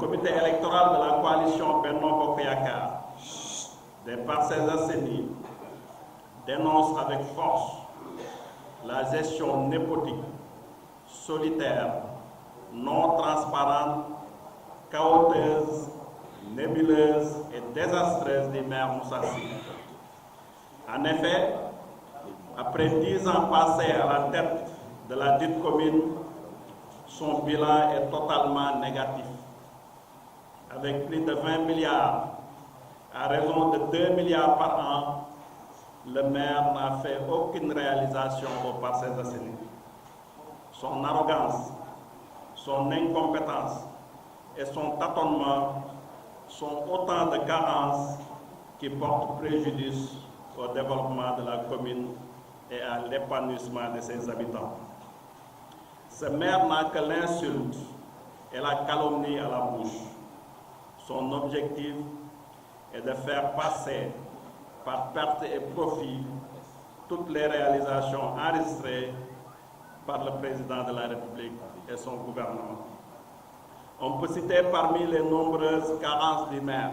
comité électoral de la coalition Benno Bokk Yakaar des Parcelles Assainies dénonce avec force la gestion népotique, solitaire, non transparente, chaotique, nébuleuse et désastreuse du maire Moussa Sy. En effet, après 10 ans passés à la tête de la dite commune, son bilan est totalement négatif. Avec plus de 20 milliards, à raison de 2 milliards par an, le maire n'a fait aucune réalisation aux Parcelles Assainies. Son arrogance, son incompétence et son tâtonnement sont autant de carences qui portent préjudice au développement de la commune et à l'épanouissement de ses habitants. Ce maire n'a que l'insulte et la calomnie à la bouche. Son objectif est de faire passer par perte et profit toutes les réalisations enregistrées par le président de la République et son gouvernement. On peut citer parmi les nombreuses carences du maire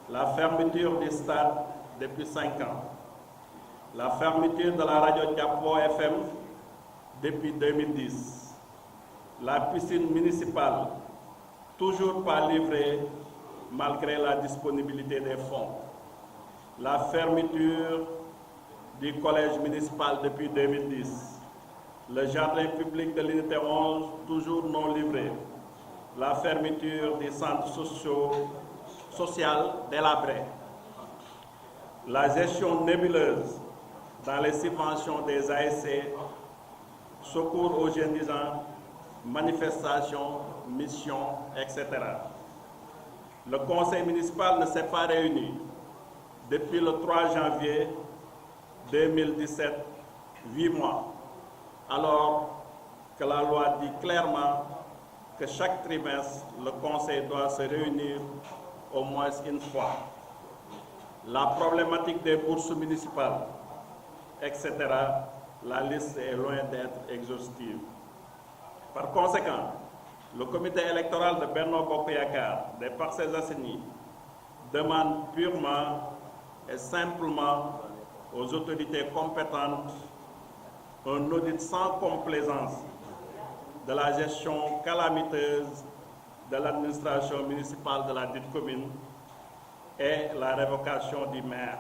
la fermeture du stade depuis 5 ans, la fermeture de la radio Diapo FM depuis 2010, la piscine municipale toujours pas livrée malgré la disponibilité des fonds, la fermeture du collège municipal depuis 2010, le jardin public de l'unité 11 toujours non livré, la fermeture des centres social délabrés, la gestion nébuleuse dans les subventions des ASC, secours aux jeunes disants, manifestations, missions, etc. Le conseil municipal ne s'est pas réuni depuis le 3 janvier 2017, 8 mois, alors que la loi dit clairement que chaque trimestre, le conseil doit se réunir au moins une fois. La problématique des bourses municipales, etc., la liste est loin d'être exhaustive. Par conséquent, le comité électoral de Benno Bokk Yakaar des Parcelles Assainies demande purement et simplement aux autorités compétentes un audit sans complaisance de la gestion calamiteuse de l'administration municipale de la dite commune et la révocation du maire.